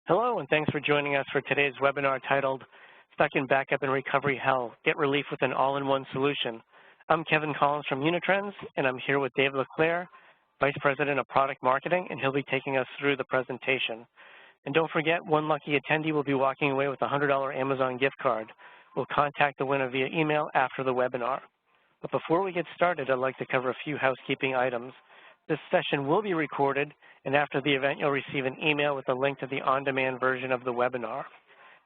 Hello, and thanks for joining us for today's webinar titled Stuck in Backup and Recovery Hell, Get Relief with an All-in-One Solution. I'm Kevin Collins from Unitrends, and I'm here with Dave LeClaire, Vice President of Product Marketing, and he'll be taking us through the presentation. And don't forget, one lucky attendee will be walking away with a $100 Amazon gift card. We'll contact the winner via email after the webinar. But before we get started, I'd like to cover a few housekeeping items. This session will be recorded, and after the event, you'll receive an email with a link to the on-demand version of the webinar.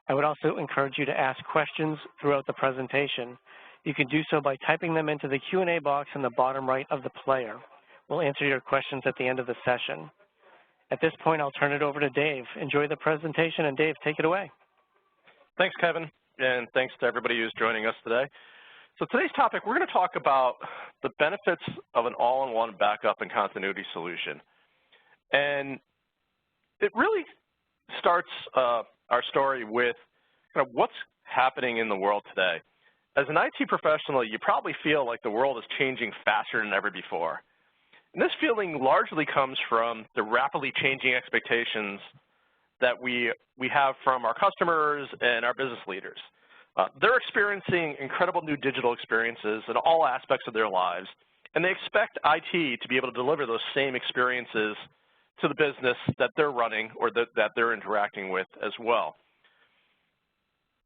I would also encourage you to ask questions throughout the presentation. You can do so by typing them into the Q&A box in the bottom right of the player. We'll answer your questions at the end of the session. At this point, I'll turn it over to Dave. Enjoy the presentation, and Dave, take it away. Thanks, Kevin, and thanks to everybody who's joining us today. So today's topic, we're going to talk about the benefits of an all-in-one backup and continuity solution. And it really starts our story with kind of what's happening in the world today. As an IT professional, you probably feel like the world is changing faster than ever before. And this feeling largely comes from the rapidly changing expectations that we have from our customers and our business leaders. They're experiencing incredible new digital experiences in all aspects of their lives, and they expect IT to be able to deliver those same experiences to the business that they're running or that they're interacting with as well.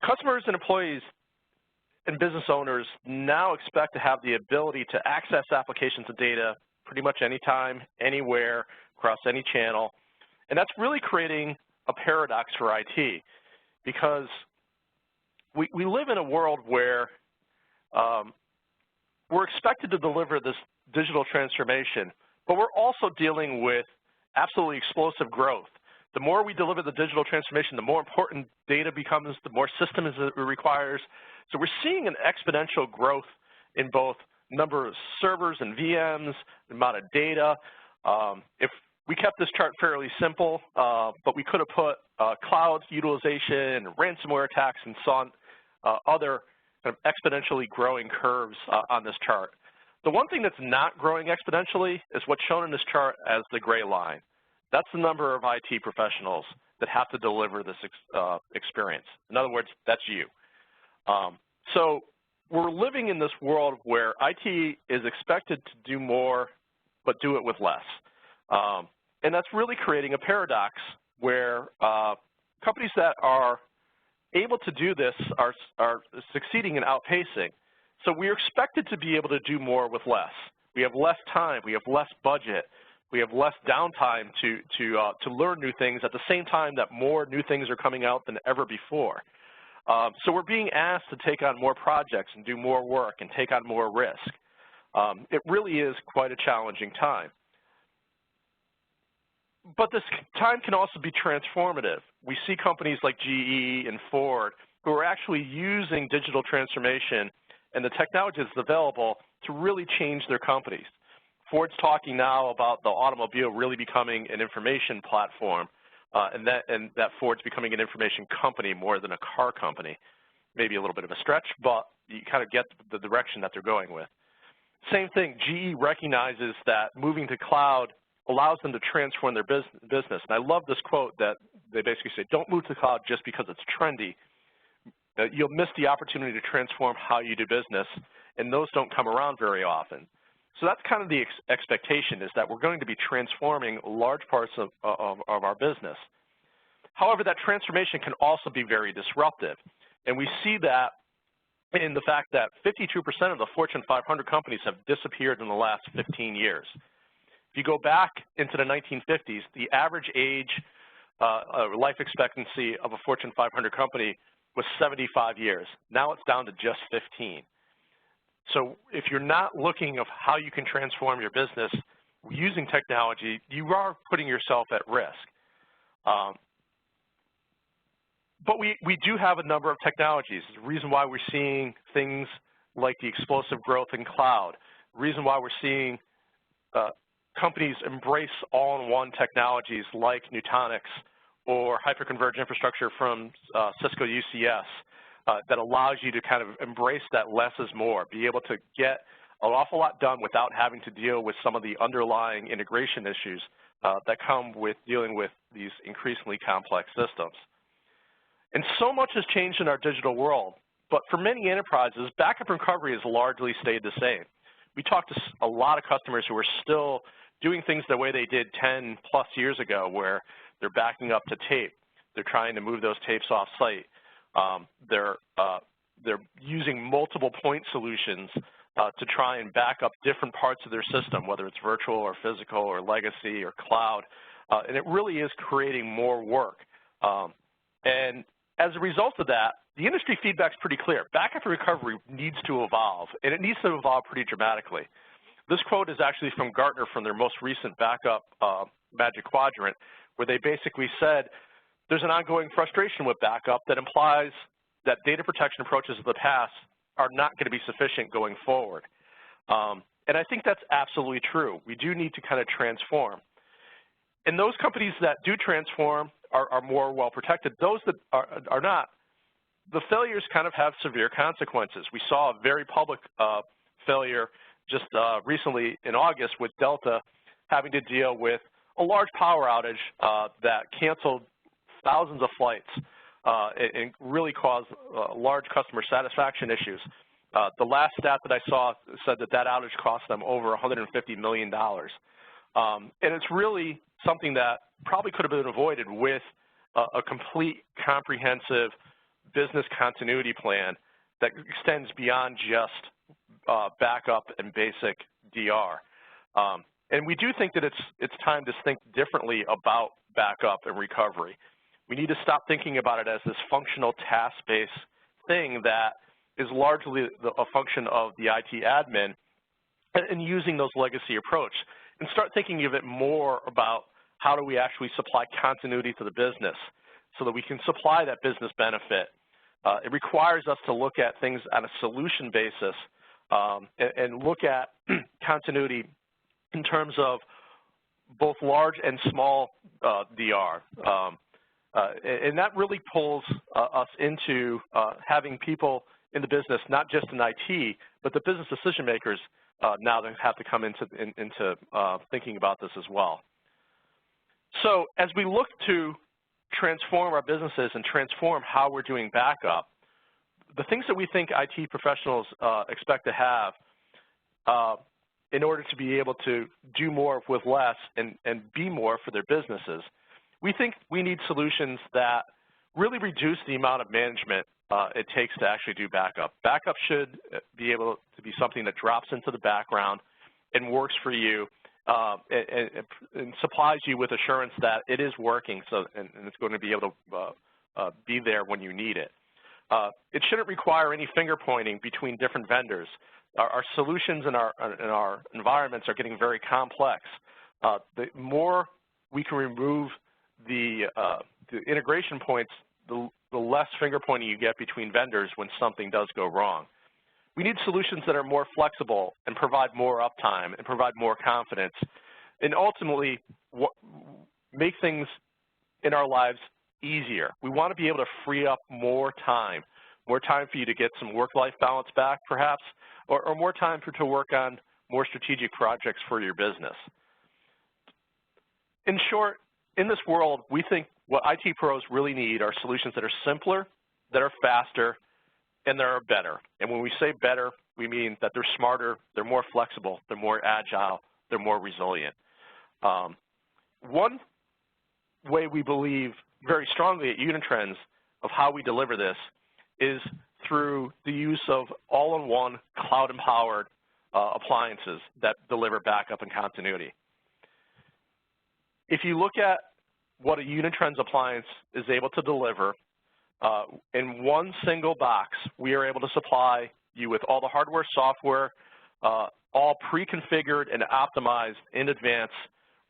Customers and employees and business owners now expect to have the ability to access applications and data pretty much anytime, anywhere, across any channel, and that's really creating a paradox for IT because we live in a world where we're expected to deliver this digital transformation, but we're also dealing with absolutely explosive growth. The more we deliver the digital transformation, the more important data becomes, the more systems it requires. So we're seeing an exponential growth in both number of servers and VMs, the amount of data. If we kept this chart fairly simple, but we could have put cloud utilization, ransomware attacks, and so on, other kind of exponentially growing curves on this chart. The one thing that's not growing exponentially is what's shown in this chart as the gray line. That's the number of IT professionals that have to deliver this experience. In other words, that's you. So we're living in this world where IT is expected to do more, but do it with less. And that's really creating a paradox where companies that are able to do this are succeeding in outpacing. So we're expected to be able to do more with less. We have less time, we have less budget, we have less downtime to learn new things at the same time that more new things are coming out than ever before. So we're being asked to take on more projects and do more work and take on more risk. It really is quite a challenging time. But this time can also be transformative. We see companies like GE and Ford who are actually using digital transformation and the technology that's available to really change their companies. Ford's talking now about the automobile really becoming an information platform, and that Ford's becoming an information company more than a car company. Maybe a little bit of a stretch, but you kind of get the direction that they're going with. Same thing, GE recognizes that moving to cloud allows them to transform their business. And I love this quote that they basically say, don't move to the cloud just because it's trendy. You'll miss the opportunity to transform how you do business, and those don't come around very often. So that's kind of the expectation, is that we're going to be transforming large parts of our business. However, that transformation can also be very disruptive. And we see that in the fact that 52% of the Fortune 500 companies have disappeared in the last 15 years. If you go back into the 1950s, the average age, life expectancy of a Fortune 500 company was 75 years. Now it's down to just 15. So if you're not looking at how you can transform your business using technology, you are putting yourself at risk. But we do have a number of technologies. The reason why we're seeing things like the explosive growth in cloud, the reason why we're seeing companies embrace all-in-one technologies like Nutanix or hyperconverged infrastructure from Cisco UCS that allows you to kind of embrace that less is more, be able to get an awful lot done without having to deal with some of the underlying integration issues that come with dealing with these increasingly complex systems. And so much has changed in our digital world, but for many enterprises, backup and recovery has largely stayed the same. We talked to a lot of customers who are still doing things the way they did 10 plus years ago, where they're backing up to tape. They're trying to move those tapes off site. They're using multiple point solutions to try and back up different parts of their system, whether it's virtual or physical or legacy or cloud. And it really is creating more work. And as a result of that, the industry feedback is pretty clear. Backup and recovery needs to evolve, and it needs to evolve pretty dramatically. This quote is actually from Gartner from their most recent backup Magic Quadrant, where they basically said there's an ongoing frustration with backup that implies that data protection approaches of the past are not going to be sufficient going forward. And I think that's absolutely true. We do need to kind of transform. And those companies that do transform are more well protected. Those that are not, the failures kind of have severe consequences. We saw a very public failure just recently in August with Delta having to deal with a large power outage that canceled thousands of flights and really caused large customer satisfaction issues. The last stat that I saw said that that outage cost them over $150 million. And it's really something that probably could have been avoided with a complete, comprehensive business continuity plan that extends beyond just backup and basic DR. And we do think that it's time to think differently about backup and recovery. We need to stop thinking about it as this functional task-based thing that is largely a function of the IT admin and using those legacy approach, and start thinking of it more about how do we actually supply continuity to the business so that we can supply that business benefit. It requires us to look at things on a solution basis and look at continuity in terms of both large and small DR. And that really pulls us into having people in the business, not just in IT, but the business decision makers now that have to come into thinking about this as well. So as we look to transform our businesses and transform how we're doing backup, the things that we think IT professionals expect to have in order to be able to do more with less and be more for their businesses, we think we need solutions that really reduce the amount of management it takes to actually do backup. Backup should be able to be something that drops into the background and works for you and supplies you with assurance that it is working and it's going to be able to be there when you need it. It shouldn't require any finger pointing between different vendors. Our solutions in our environments are getting very complex. The more we can remove the integration points, the less finger pointing you get between vendors when something does go wrong. We need solutions that are more flexible and provide more uptime and provide more confidence and ultimately make things in our lives easier. We want to be able to free up more time for you to get some work-life balance back perhaps, or more time to work on more strategic projects for your business. In short, in this world, we think what IT pros really need are solutions that are simpler, that are faster, and that are better. And when we say better, we mean that they're smarter, they're more flexible, they're more agile, they're more resilient. One way we believe very strongly at Unitrends of how we deliver this is through the use of all-in-one cloud-empowered appliances that deliver backup and continuity. If you look at what a Unitrends appliance is able to deliver, in one single box, we are able to supply you with all the hardware, software, all pre-configured and optimized in advance,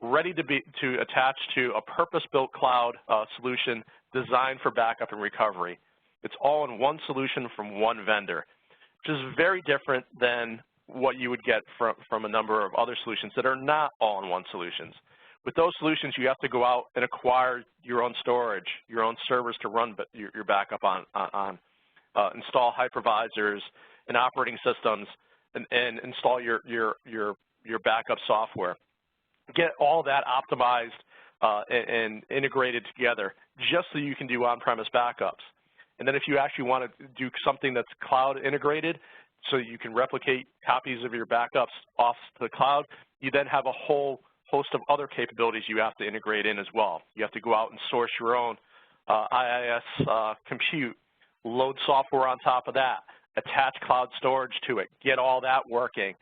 ready to attach to a purpose-built cloud solution designed for backup and recovery. It's all in one solution from one vendor, which is very different than what you would get from a number of other solutions that are not all-in-one solutions. With those solutions, you have to go out and acquire your own storage, your own servers to run your backup on, install hypervisors and operating systems, and install your backup software. Get all that optimized and integrated together just so you can do on-premise backups. And then if you actually want to do something that's cloud integrated so you can replicate copies of your backups off to the cloud, you then have a whole host of other capabilities you have to integrate in as well. You have to go out and source your own IIS compute, load software on top of that, attach cloud storage to it, get all that working,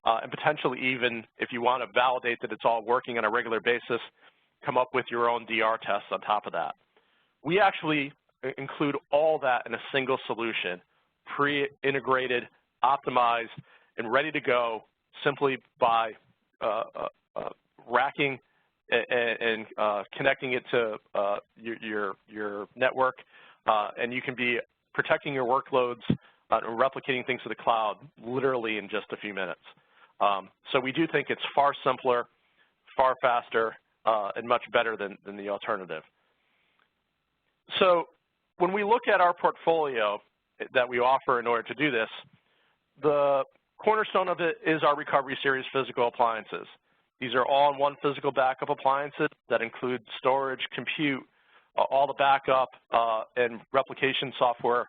and potentially even, if you want to validate that it's all working on a regular basis, come up with your own DR tests on top of that. We actually include all that in a single solution, pre-integrated, optimized, and ready to go simply by racking and connecting it to your network, and you can be protecting your workloads and replicating things to the cloud literally in just a few minutes. So we do think it's far simpler, far faster, and much better than the alternative. So when we look at our portfolio that we offer in order to do this, the cornerstone of it is our Recovery Series physical appliances. These are all-in-one physical backup appliances that include storage, compute, all the backup and replication software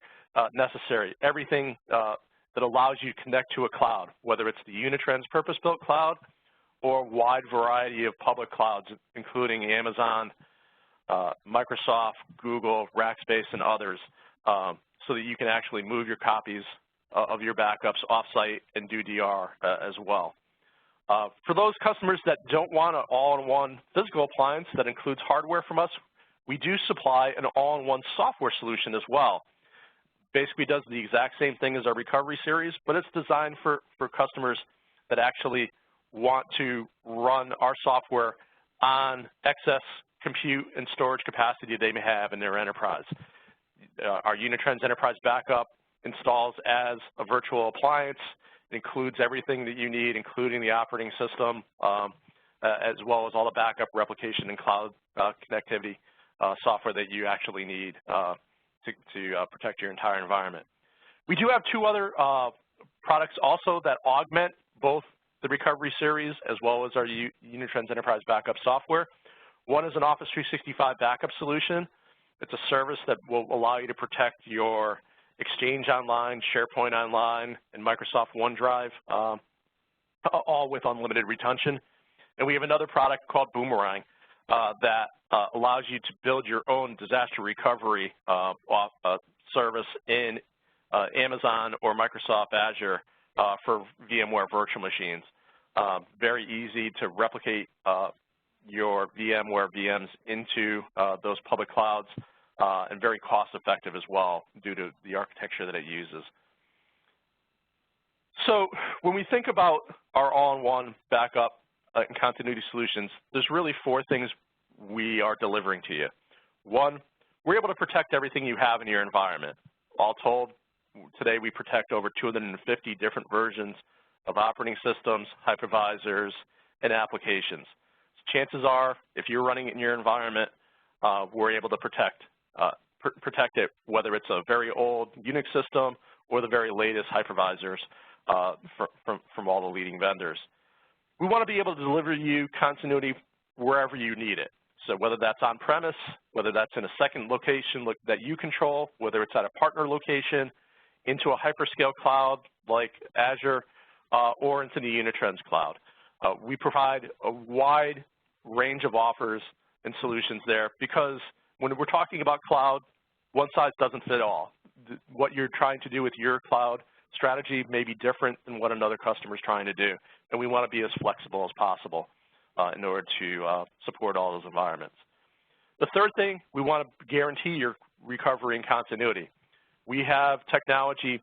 necessary, everything that allows you to connect to a cloud, whether it's the Unitrends purpose-built cloud or a wide variety of public clouds, including Amazon, Microsoft, Google, Rackspace, and others, so that you can actually move your copies of your backups offsite and do DR as well. For those customers that don't want an all-in-one physical appliance that includes hardware from us, we do supply an all-in-one software solution as well. Basically does the exact same thing as our Recovery Series, but it's designed for customers that actually want to run our software on excess compute and storage capacity they may have in their enterprise. Our Unitrends Enterprise Backup installs as a virtual appliance. It includes everything that you need, including the operating system, as well as all the backup, replication, and cloud connectivity software that you actually need to protect your entire environment. We do have two other products also that augment both the Recovery Series as well as our Unitrends Enterprise Backup software. One is an Office 365 backup solution. It's a service that will allow you to protect your Exchange Online, SharePoint Online, and Microsoft OneDrive, all with unlimited retention. And we have another product called Boomerang that allows you to build your own disaster recovery service in Amazon or Microsoft Azure for VMware virtual machines. Very easy to replicate your VMware VMs into those public clouds, and very cost-effective as well due to the architecture that it uses. So when we think about our all-in-one backup and continuity solutions, there's really four things we are delivering to you. One, we're able to protect everything you have in your environment. All told, today we protect over 250 different versions of operating systems, hypervisors, and applications. So chances are, if you're running it in your environment, we're able to protect it, whether it's a very old Unix system or the very latest hypervisors from all the leading vendors. We want to be able to deliver you continuity wherever you need it. So whether that's on-premise, whether that's in a second location that you control, whether it's at a partner location, into a hyperscale cloud like Azure, or into the Unitrends cloud. We provide a wide range of offers and solutions there because when we're talking about cloud, one size doesn't fit all. What you're trying to do with your cloud strategy may be different than what another customer is trying to do, and we want to be as flexible as possible in order to support all those environments. The third thing, we want to guarantee your recovery and continuity. We have technology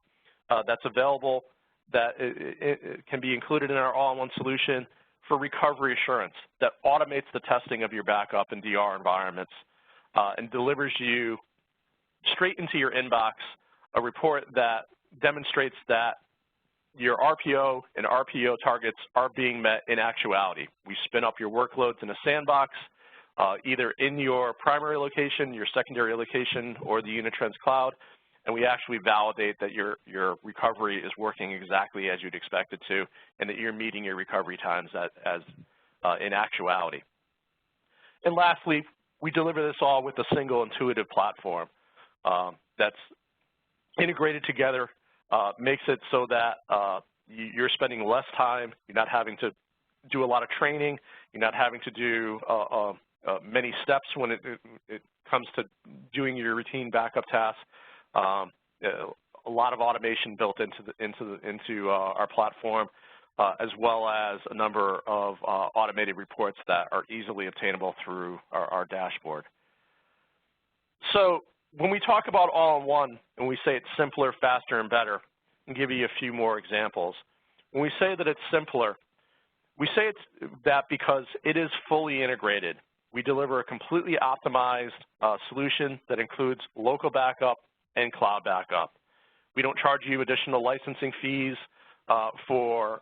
that's available that it can be included in our all-in-one solution for recovery assurance that automates the testing of your backup and DR environments and delivers you straight into your inbox a report that demonstrates that your RPO and RPO targets are being met in actuality. We spin up your workloads in a sandbox, either in your primary location, your secondary location, or the Unitrends cloud, and we actually validate that your recovery is working exactly as you'd expect it to, and that you're meeting your recovery times in actuality. And lastly, we deliver this all with a single intuitive platform that's integrated together, makes it so that you're spending less time, you're not having to do a lot of training, you're not having to do many steps when it comes to doing your routine backup tasks. A lot of automation built into our platform, as well as a number of automated reports that are easily obtainable through our dashboard. So when we talk about all-in-one and we say it's simpler, faster, and better, I'll give you a few more examples. When we say that it's simpler, we say it's that because it is fully integrated. We deliver a completely optimized solution that includes local backup and cloud backup. We don't charge you additional licensing fees for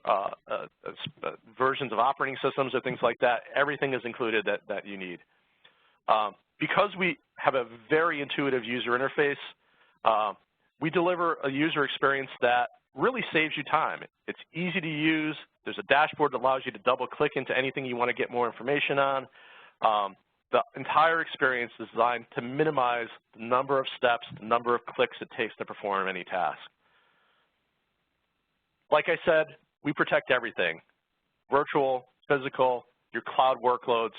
versions of operating systems or things like that. Everything is included that you need. Because we have a very intuitive user interface, we deliver a user experience that really saves you time. It's easy to use. There's a dashboard that allows you to double-click into anything you want to get more information on. The entire experience is designed to minimize the number of steps, the number of clicks it takes to perform any task. Like I said, we protect everything: virtual, physical, your cloud workloads.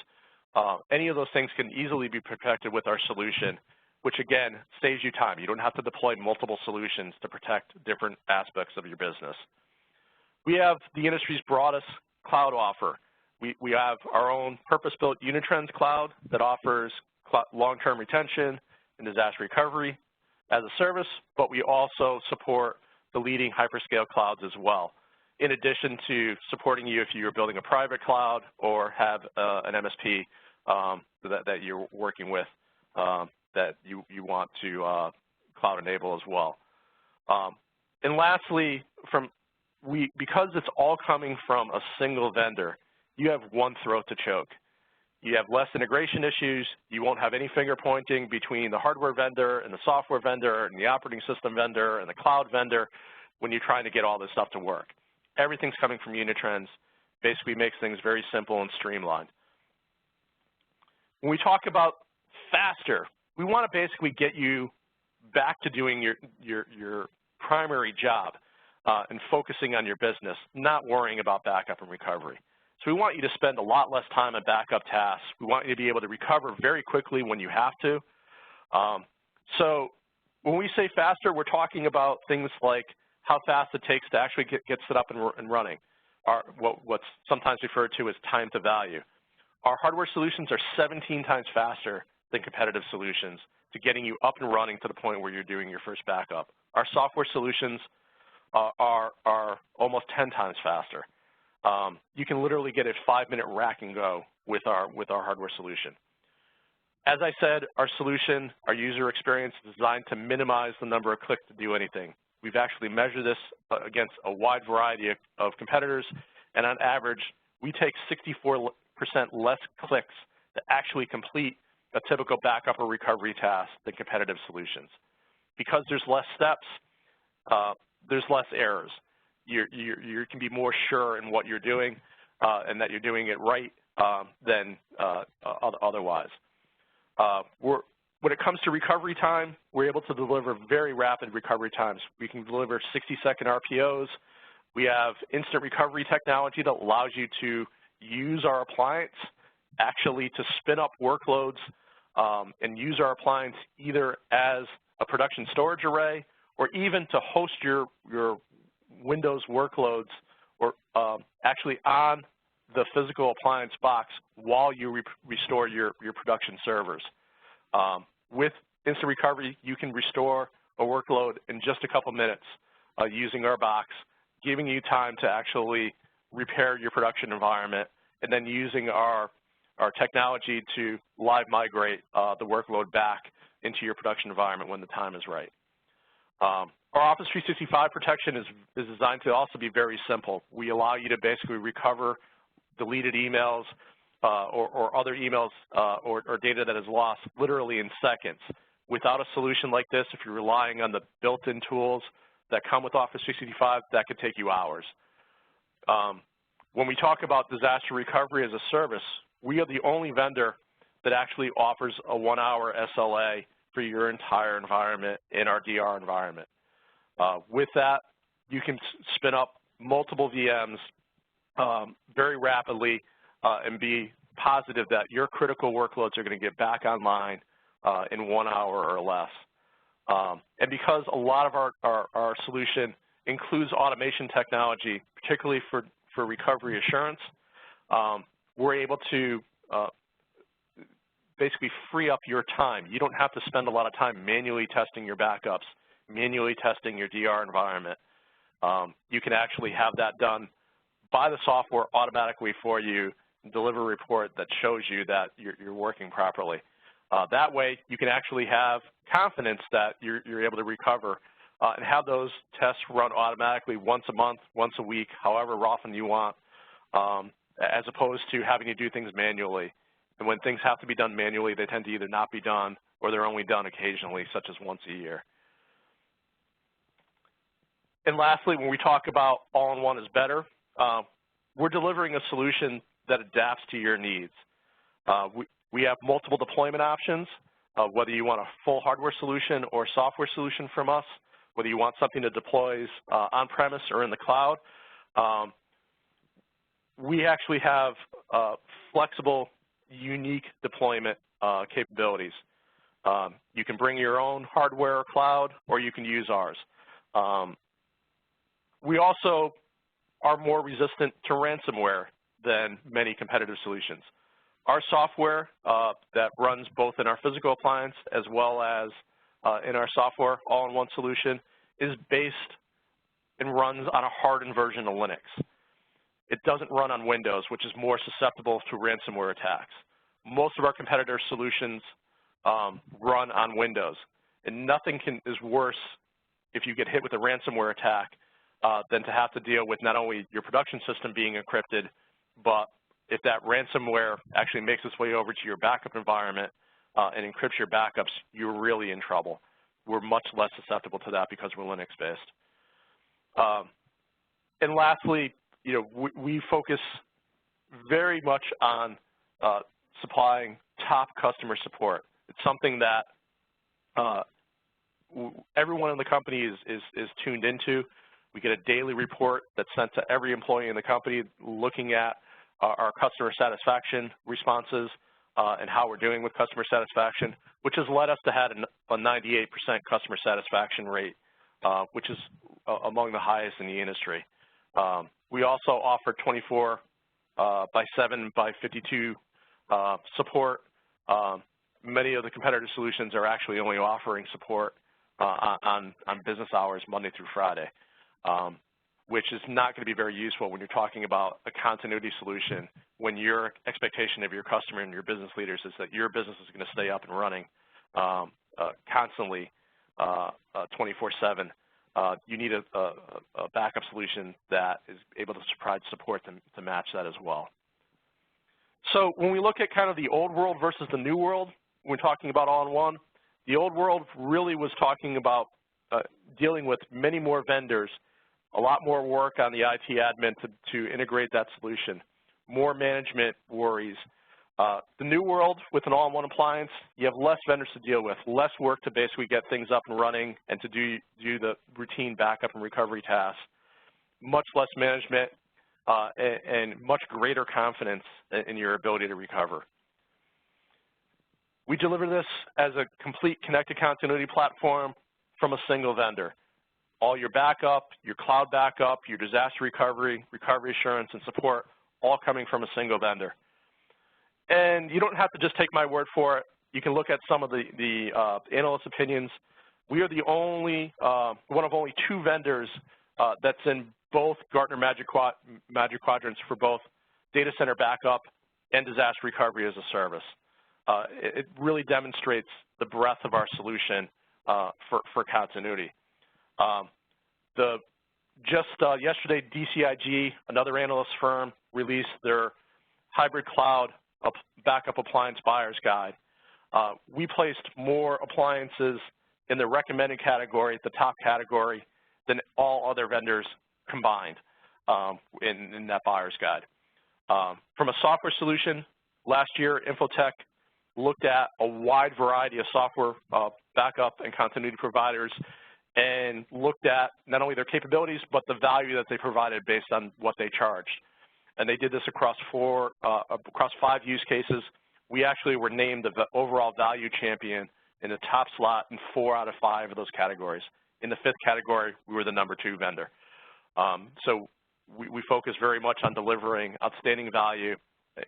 Any of those things can easily be protected with our solution, which again saves you time. You don't have to deploy multiple solutions to protect different aspects of your business. We have the industry's broadest cloud offer. We have our own purpose-built Unitrends cloud that offers long-term retention and disaster recovery as a service, but we also support the leading hyperscale clouds as well, in addition to supporting you if you're building a private cloud or have an MSP that you're working with that you want to cloud enable as well. And lastly, because it's all coming from a single vendor, you have one throat to choke. You have less integration issues. You won't have any finger pointing between the hardware vendor and the software vendor and the operating system vendor and the cloud vendor when you're trying to get all this stuff to work. Everything's coming from Unitrends. Basically makes things very simple and streamlined. When we talk about faster, we want to basically get you back to doing your primary job and focusing on your business, not worrying about backup and recovery. So we want you to spend a lot less time on backup tasks. We want you to be able to recover very quickly when you have to. So when we say faster, we're talking about things like how fast it takes to actually get set up and running, what's sometimes referred to as time to value. Our hardware solutions are 17 times faster than competitive solutions to getting you up and running to the point where you're doing your first backup. Our software solutions are almost 10 times faster. You can literally get a 5-minute rack and go with our hardware solution. As I said, our solution, our user experience is designed to minimize the number of clicks to do anything. We've actually measured this against a wide variety of competitors, and on average, we take 64% less clicks to actually complete a typical backup or recovery task than competitive solutions. Because there's less steps, there's less errors. You can be more sure in what you're doing and that you're doing it right than otherwise. When it comes to recovery time, we're able to deliver very rapid recovery times. We can deliver 60-second RPOs. We have instant recovery technology that allows you to use our appliance actually to spin up workloads and use our appliance either as a production storage array or even to host your Windows workloads or actually on the physical appliance box while you restore your production servers. With instant recovery, you can restore a workload in just a couple minutes using our box, giving you time to actually repair your production environment, and then using our technology to live migrate the workload back into your production environment when the time is right. Our Office 365 protection is designed to also be very simple. We allow you to basically recover deleted emails or other emails or data that is lost literally in seconds without a solution like this, if you're relying on the built-in tools that come with Office 365, that could take you hours. When we talk about disaster recovery as a service, we are the only vendor that actually offers a 1-hour SLA for your entire environment in our DR environment. With that, you can spin up multiple VMs very rapidly and be positive that your critical workloads are going to get back online in 1 hour or less. And because a lot of our solution includes automation technology, particularly for recovery assurance, we're able to basically free up your time. You don't have to spend a lot of time manually testing your backups, manually testing your DR environment. You can actually have that done by the software automatically for you and deliver a report that shows you that you're working properly. That way, you can actually have confidence that you're able to recover and have those tests run automatically once a month, once a week, however often you want, as opposed to having to do things manually. And when things have to be done manually, they tend to either not be done or they're only done occasionally, such as once a year. And lastly, when we talk about all-in-one is better, we're delivering a solution that adapts to your needs. We have multiple deployment options, whether you want a full hardware solution or software solution from us, whether you want something that deploys on-premise or in the cloud. We actually have flexible, unique deployment capabilities. You can bring your own hardware or cloud, or you can use ours. We also are more resistant to ransomware than many competitive solutions. Our software that runs both in our physical appliance as well as in our software all-in-one solution is based and runs on a hardened version of Linux. It doesn't run on Windows, which is more susceptible to ransomware attacks. Most of our competitor solutions run on Windows, and nothing is worse if you get hit with a ransomware attack than to have to deal with not only your production system being encrypted, but if that ransomware actually makes its way over to your backup environment and encrypts your backups, you're really in trouble. We're much less susceptible to that because we're Linux-based. And lastly, we focus very much on supplying top customer support. It's something that everyone in the company is tuned into. We get a daily report that's sent to every employee in the company looking at our customer satisfaction responses and how we're doing with customer satisfaction, which has led us to have a 98% customer satisfaction rate, which is among the highest in the industry. We also offer 24/7/52 support. Many of the competitor solutions are actually only offering support on business hours, Monday through Friday, which is not going to be very useful when you're talking about a continuity solution when your expectation of your customer and your business leaders is that your business is going to stay up and running constantly 24/7. You need a backup solution that is able to provide support to match that as well. So when we look at kind of the old world versus the new world, when we're talking about all-in-one, the old world really was talking about dealing with many more vendors, a lot more work on the IT admin to integrate that solution, more management worries. The new world with an all-in-one appliance, you have less vendors to deal with, less work to basically get things up and running and to do the routine backup and recovery tasks, much less management and much greater confidence in your ability to recover. We deliver this as a complete connected continuity platform from a single vendor. All your backup, your cloud backup, your disaster recovery, recovery assurance, and support, all coming from a single vendor. And you don't have to just take my word for it. You can look at some of the analyst opinions. We are the only, one of only 2 vendors that's in both Gartner Magic Quadrants for both data center backup and disaster recovery as a service. It really demonstrates the breadth of our solution for continuity. Yesterday, DCIG, another analyst firm, released their hybrid cloud backup appliance buyer's guide. we placed more appliances in the recommended category, the top category, than all other vendors combined in that buyer's guide. From a software solution, last year, Infotech looked at a wide variety of software backup and continuity providers and looked at not only their capabilities, but the value that they provided based on what they charged. And they did this across 5 use cases. We actually were named the overall value champion in the top slot in 4 out of 5 of those categories. In the 5th category, we were the #2 vendor. So we focus very much on delivering outstanding value,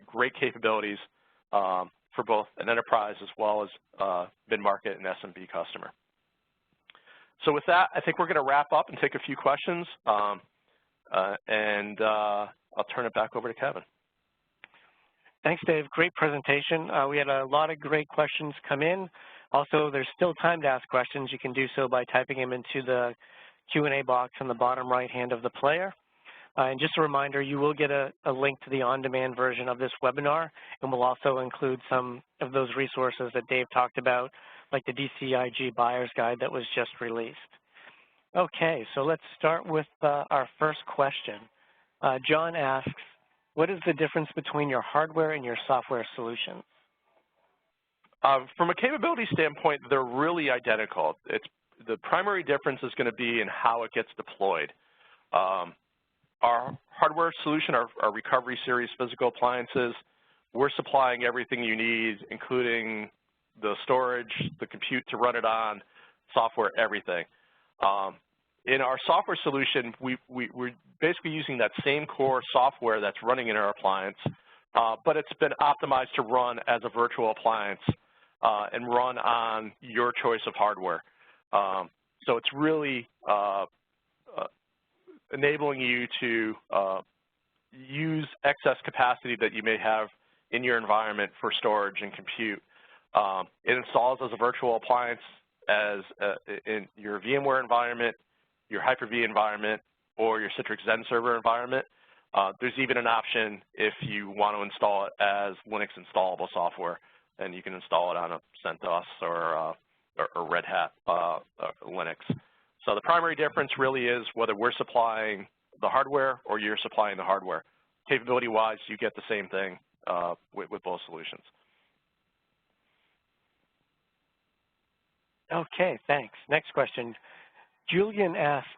great capabilities for both an enterprise as well as mid-market and SMB customer. So with that, I think we're going to wrap up and take a few questions, and I'll turn it back over to Kevin. Thanks, Dave. Great presentation. We had a lot of great questions come in. Also, there's still time to ask questions. You can do so by typing them into the Q&A box on the bottom right hand of the player. And just a reminder, you will get a link to the on-demand version of this webinar, and we'll also include some of those resources that Dave talked about, like the DCIG Buyer's Guide that was just released. Okay, so let's start with our first question. John asks, what is the difference between your hardware and your software solutions? From a capability standpoint, they're really identical. The primary difference is going to be in how it gets deployed. Our hardware solution, our Recovery Series physical appliances, we're supplying everything you need, including the storage, the compute to run it on, software, everything. In our software solution, we're basically using that same core software that's running in our appliance, but it's been optimized to run as a virtual appliance and run on your choice of hardware. So it's really enabling you to use excess capacity that you may have in your environment for storage and compute. It installs as a virtual appliance as in your VMware environment, your Hyper-V environment, or your Citrix Zen Server environment. There's even an option if you want to install it as Linux installable software, and you can install it on a CentOS or Red Hat Linux. So the primary difference really is whether we're supplying the hardware or you're supplying the hardware. Capability-wise, you get the same thing with both solutions. Okay, thanks. Next question. Julian asks,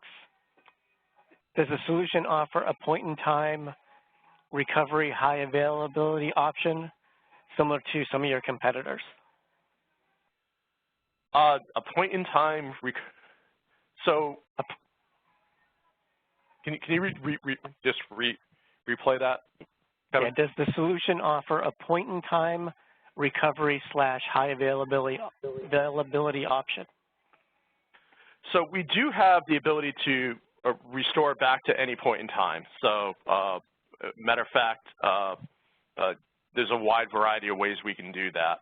does the solution offer a point-in-time recovery high availability option similar to some of your competitors? A point-in-time, so can you just replay that? Yeah, does the solution offer a point-in-time recovery / high availability option? So we do have the ability to restore back to any point in time. So matter of fact, there's a wide variety of ways we can do that,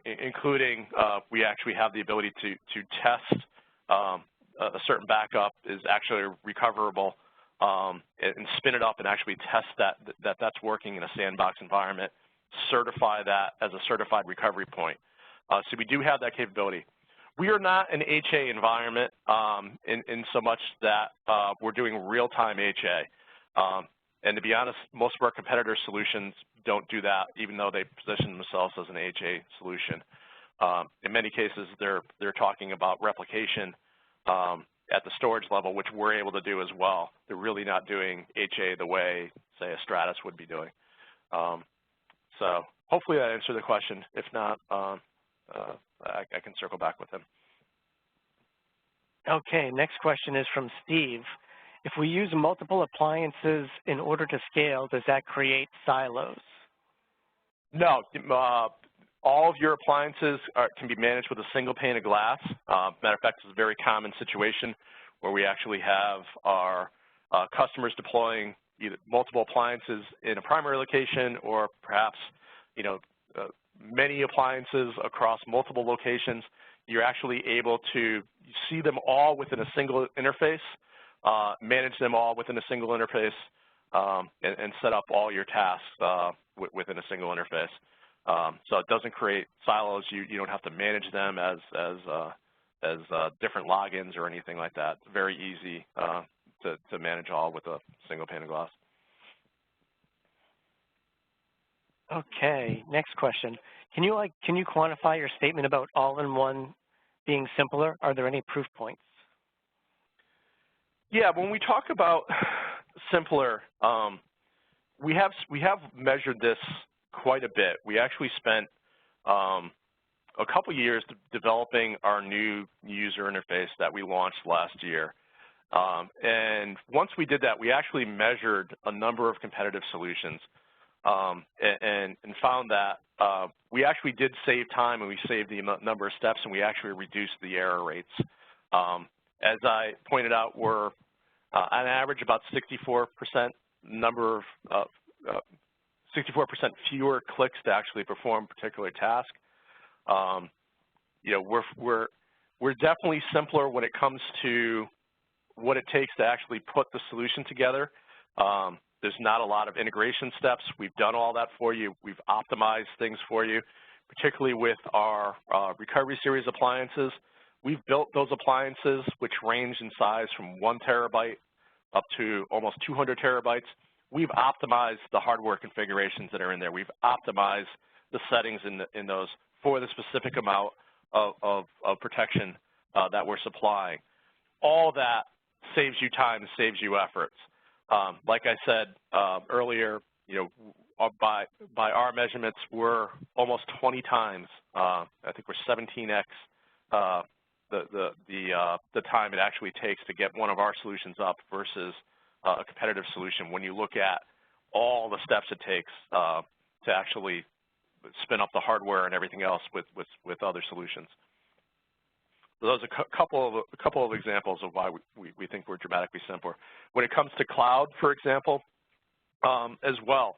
including we actually have the ability to test a certain backup is actually recoverable and spin it up and actually test that's working in a sandbox environment, certify that as a certified recovery point. So we do have that capability. We are not an HA environment in so much that we're doing real-time HA. And to be honest, most of our competitor solutions don't do that, even though they position themselves as an HA solution. In many cases, they're talking about replication at the storage level, which we're able to do as well. They're really not doing HA the way, say, a Stratus would be doing. So hopefully that answered the question. If not, I can circle back with him. Okay, next question is from Steve. If we use multiple appliances in order to scale, does that create silos? No, all of your appliances can be managed with a single pane of glass. Matter of fact, it's a very common situation where we actually have our customers deploying either multiple appliances in a primary location or perhaps, many appliances across multiple locations. You're actually able to see them all within a single interface, manage them all within a single interface, and set up all your tasks within a single interface. So it doesn't create silos. You don't have to manage them as different logins or anything like that. Very easy to manage all with a single pane of glass. Okay, next question. Can you quantify your statement about all-in-one being simpler? Are there any proof points? Yeah, when we talk about simpler, we have measured this quite a bit. We actually spent a couple years developing our new user interface that we launched last year. And once we did that, we actually measured a number of competitive solutions and found that we actually did save time, and we saved the number of steps, and we actually reduced the error rates. As I pointed out, we're on average about 64% number of 64% fewer clicks to actually perform a particular task. You know, we're definitely simpler when it comes to what it takes to actually put the solution together. There's not a lot of integration steps. We've done all that for you. We've optimized things for you, particularly with our recovery series appliances. We've built those appliances, which range in size from 1 terabyte up to almost 200 terabytes. We've optimized the hardware configurations that are in there. We've optimized the settings in those for the specific amount of protection that we're supplying. All that saves you time, saves you efforts. Like I said earlier, you know, by our measurements, we're almost 20 times. I think we're 17x the time it actually takes to get one of our solutions up versus a competitive solution when you look at all the steps it takes to actually spin up the hardware and everything else with other solutions. So those are a couple of examples of why we think we're dramatically simpler. When it comes to cloud, for example, as well,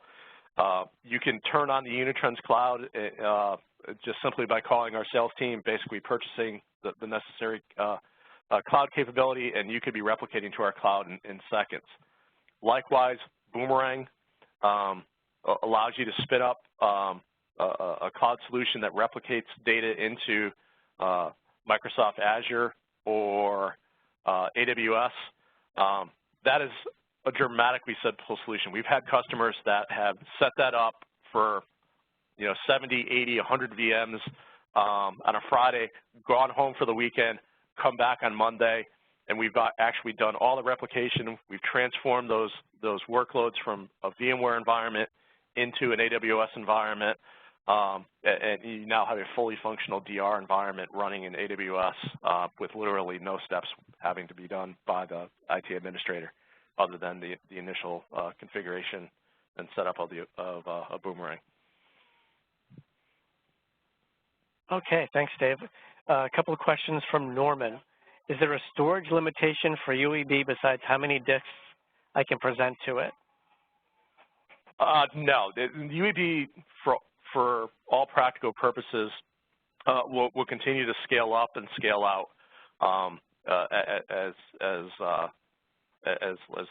you can turn on the Unitrends cloud just simply by calling our sales team, basically purchasing the necessary cloud capability, and you could be replicating to our cloud in seconds. Likewise, Boomerang allows you to spin up a cloud solution that replicates data into Microsoft Azure or AWS. That is a dramatically simple solution. We've had customers that have set that up for 70, 80, 100 VMs on a Friday, gone home for the weekend, come back on Monday, and we've actually done all the replication. We've transformed those workloads from a VMware environment into an AWS environment, and you now have a fully functional DR environment running in AWS with literally no steps having to be done by the IT administrator other than the initial configuration and setup of a Boomerang. Okay, thanks, Dave. A couple of questions from Norman. Is there a storage limitation for UEB besides how many disks I can present to it? No, the UEB for all practical purposes will continue to scale up and scale out as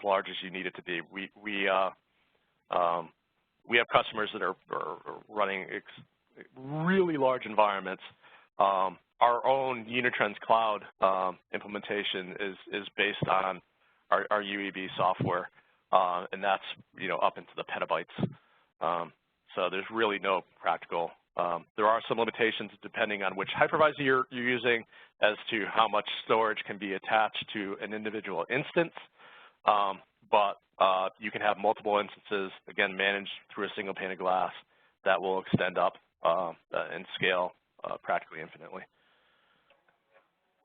large as you need it to be. We have customers that are running really large environments. Our own Unitrends cloud implementation is based on our UEB software, and that's up into the petabytes. So there's really no practical. There are some limitations depending on which hypervisor you're using as to how much storage can be attached to an individual instance, but you can have multiple instances, again, managed through a single pane of glass that will extend up and scale practically infinitely.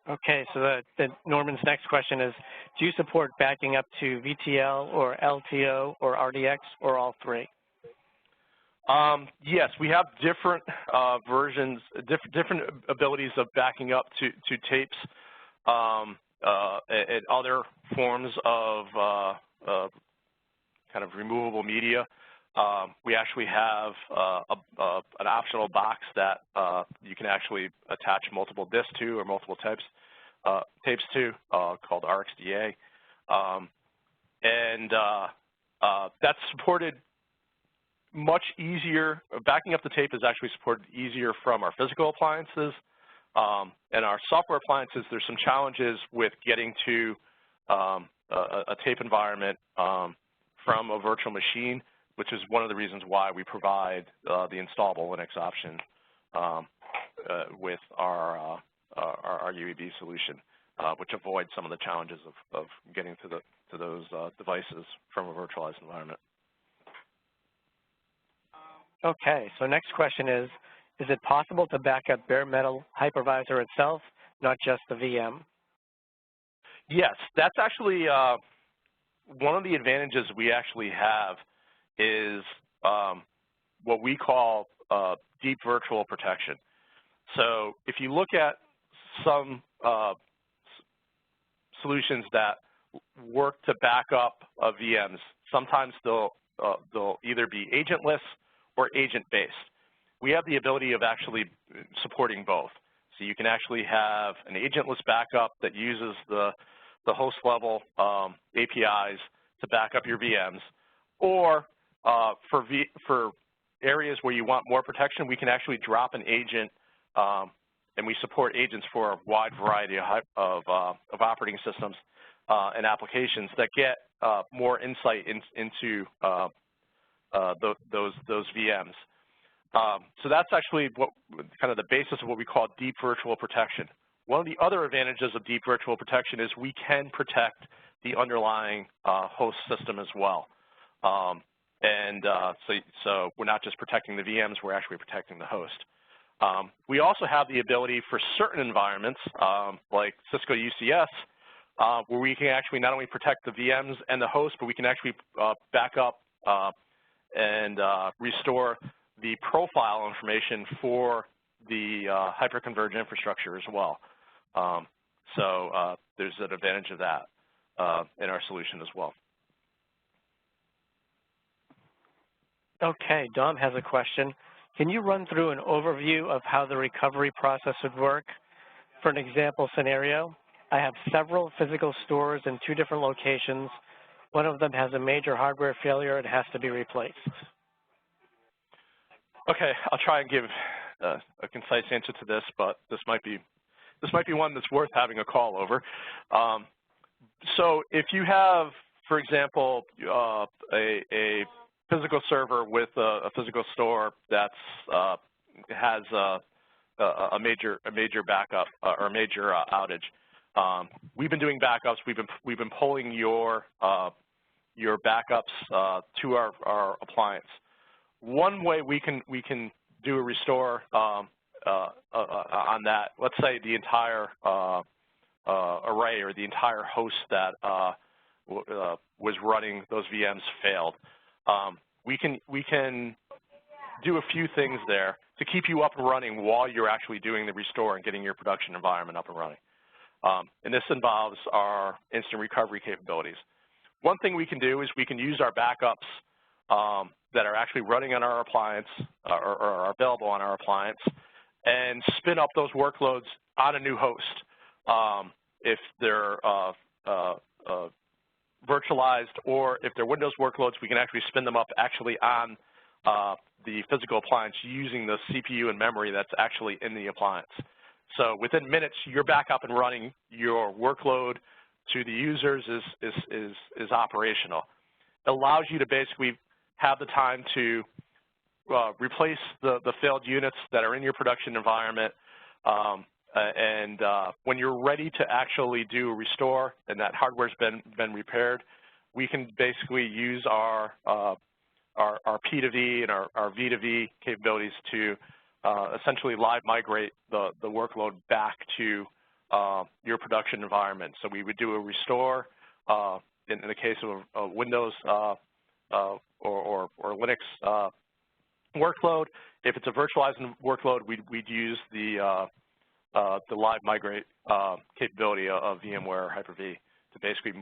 Okay, so Norman's next question is, do you support backing up to VTL or LTO or RDX or all three? Yes, we have different versions, different abilities of backing up to tapes and other forms of kind of removable media. We actually have an optional box that you can actually attach multiple disks to or multiple tapes to called RxDA. And that's supported much easier. Backing up the tape is actually supported easier from our physical appliances. And our software appliances, there's some challenges with getting to a tape environment from a virtual machine, which is one of the reasons why we provide the installable Linux option with our UEB solution, which avoids some of the challenges of getting to those devices from a virtualized environment. Okay, so next question is it possible to back up bare metal hypervisor itself, not just the VM? Yes, that's actually one of the advantages we actually have is what we call deep virtual protection. So if you look at some solutions that work to back up VMs, sometimes they'll either be agentless or agent-based. We have the ability of actually supporting both. So you can actually have an agentless backup that uses the host level APIs to back up your VMs, or for areas where you want more protection, we can actually drop an agent, and we support agents for a wide variety of operating systems and applications that get more insight into those VMs. So that's actually what kind of the basis of what we call deep virtual protection. One of the other advantages of deep virtual protection is we can protect the underlying host system as well. So we're not just protecting the VMs, we're actually protecting the host. We also have the ability for certain environments, like Cisco UCS, where we can actually not only protect the VMs and the host, but we can actually back up and restore the profile information for the hyperconverged infrastructure as well. So there's an advantage of that in our solution as well. Okay, Dom has a question. Can you run through an overview of how the recovery process would work? For an example scenario, I have several physical stores in 2 different locations. One of them has a major hardware failure and has to be replaced. Okay, I'll try and give a concise answer to this, but this might be one that's worth having a call over. So if you have, for example, a physical server with a physical store that's has a major backup or a major outage, we've been doing backups. We've been pulling your backups to our appliance. One way we can do a restore on that, let's say the entire array or the entire host that was running those VMs failed. We can do a few things there to keep you up and running while you're actually doing the restore and getting your production environment up and running. And this involves our instant recovery capabilities. One thing we can do is we can use our backups that are actually running on our appliance or are available on our appliance and spin up those workloads on a new host. If they're virtualized or if they're Windows workloads, we can actually spin them up actually on the physical appliance using the CPU and memory that's actually in the appliance. So within minutes, you're back up and running. Your workload to the users is operational. It allows you to basically have the time to replace the failed units that are in your production environment. When you're ready to actually do a restore and that hardware's been repaired, we can basically use our P2V and our V2V capabilities to essentially live migrate the workload back to your production environment. So we would do a restore in the case of a Windows or Linux workload. If it's a virtualized workload, we'd use the live migrate capability of VMware or Hyper-V to basically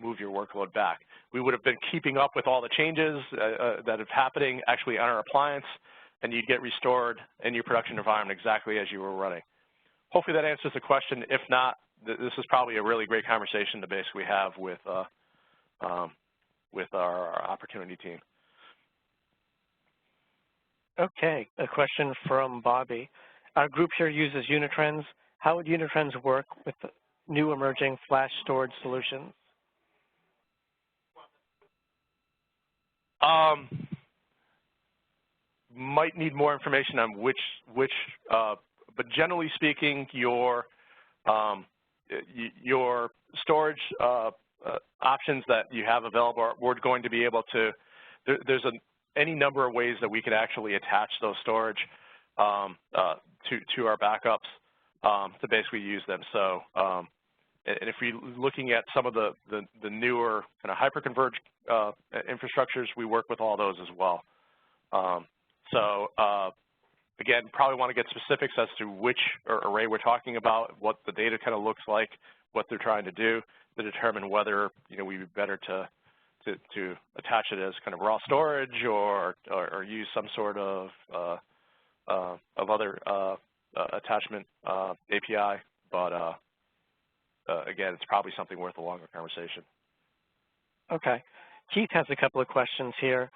move your workload back. We would have been keeping up with all the changes that are happening actually on our appliance, and you'd get restored in your production environment exactly as you were running. Hopefully that answers the question. If not, this is probably a really great conversation to basically have with our opportunity team. Okay, a question from Bobby. Our group here uses Unitrends. How would Unitrends work with new emerging flash storage solutions? Might need more information on which but generally speaking, your storage options that you have available, we're going to be able to, there's any number of ways that we can actually attach those storage to our backups to basically use them. So, and if we're looking at some of the newer kind of hyperconverged infrastructures, we work with all those as well. Again, probably want to get specifics as to which array we're talking about, what the data kind of looks like, what they're trying to do to determine whether we'd be better to attach it as kind of raw storage or use some sort of other attachment API. But again, it's probably something worth a longer conversation. Okay. Keith has a couple of questions here.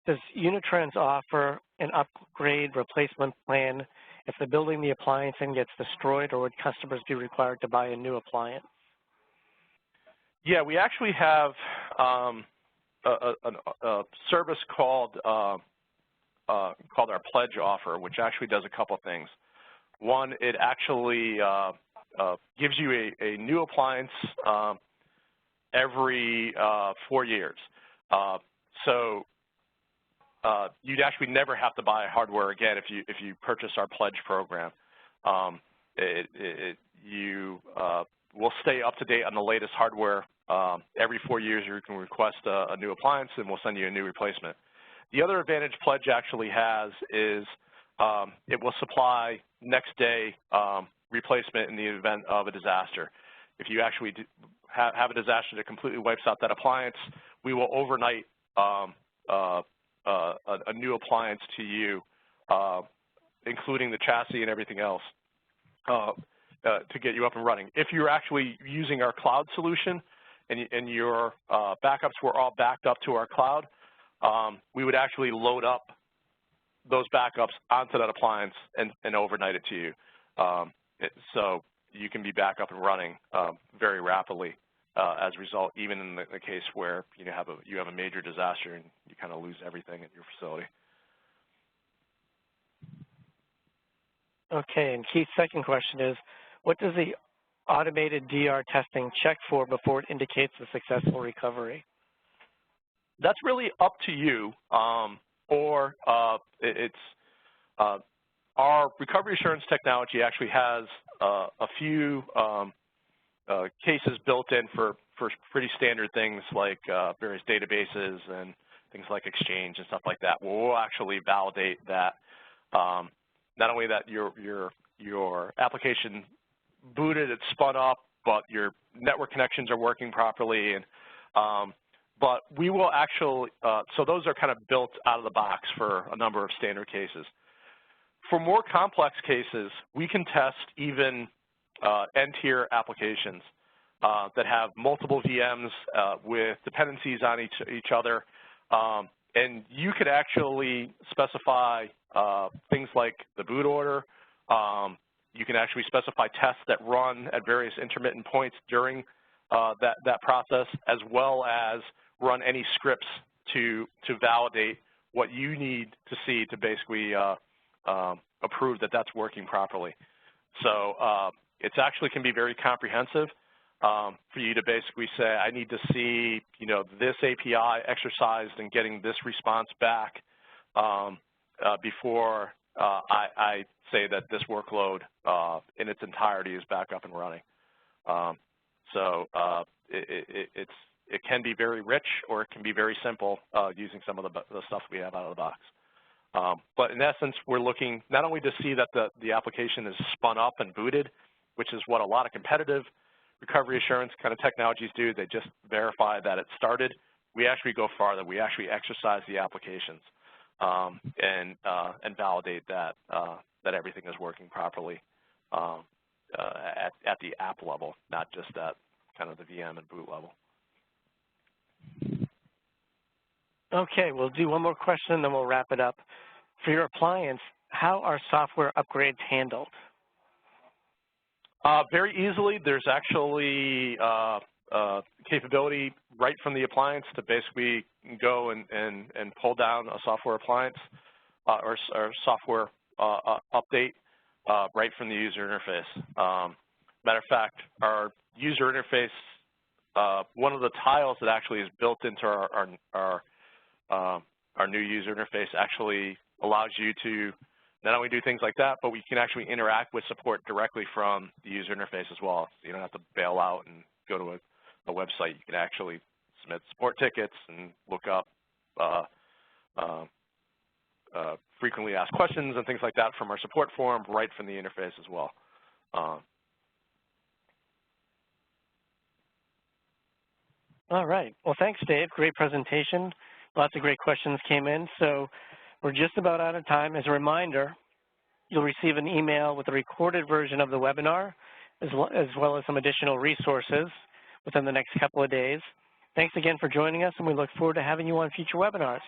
Does Unitrends offer an upgrade replacement plan if the building the appliance in gets destroyed, or would customers be required to buy a new appliance? Yeah, we actually have a service called our Pledge offer, which actually does a couple things. One, it actually gives you a new appliance every 4 years. So you'd actually never have to buy hardware again if you purchase our Pledge program. You will stay up to date on the latest hardware. Every 4 years you can request a new appliance and we'll send you a new replacement. The other advantage Pledge actually has is it will supply next day replacement in the event of a disaster. If you actually have a disaster that completely wipes out that appliance, we will overnight a new appliance to you, including the chassis and everything else, to get you up and running. If you're actually using our cloud solution and your backups were all backed up to our cloud, we would actually load up those backups onto that appliance and overnight it to you. So you can be back up and running very rapidly as a result, even in the case where you have a major disaster and you kind of lose everything at your facility. Okay, and Keith's second question is, what does the automated DR testing check for before it indicates a successful recovery? That's really up to you, or our recovery assurance technology actually has a few cases built in for pretty standard things like various databases and things like Exchange and stuff like that. We'll actually validate that not only that your application booted, it's spun up, but your network connections are working properly, and but we will actually, so those are kind of built out of the box for a number of standard cases. For more complex cases, we can test even end-tier applications that have multiple VMs with dependencies on each other, and you could actually specify things like the boot order. You can actually specify tests that run at various intermittent points during that process, as well as run any scripts to validate what you need to see to basically approve that that's working properly. So it actually can be very comprehensive for you to basically say, I need to see this API exercised and getting this response back before I say that this workload in its entirety is back up and running. So it can be very rich, or it can be very simple using some of the stuff we have out of the box. But in essence, we're looking not only to see that the application is spun up and booted, which is what a lot of competitive recovery assurance kind of technologies do. They just verify that it started. We actually go farther. We actually exercise the applications and validate that that everything is working properly at the app level, not just at kind of the VM and boot level. Okay, we'll do one more question, and then we'll wrap it up. For your appliance, how are software upgrades handled? Very easily. There's actually capability right from the appliance to basically go and pull down a software appliance or software update right from the user interface. Matter of fact, our user interface, one of the tiles that actually is built into our new user interface actually allows you to not only do things like that, but we can actually interact with support directly from the user interface as well. So you don't have to bail out and go to a website. You can actually submit support tickets and look up frequently asked questions and things like that from our support forum right from the interface as well. All right. Well, thanks, Dave. Great presentation. Lots of great questions came in. So we're just about out of time. As a reminder, you'll receive an email with a recorded version of the webinar, as well as some additional resources within the next couple of days. Thanks again for joining us, and we look forward to having you on future webinars.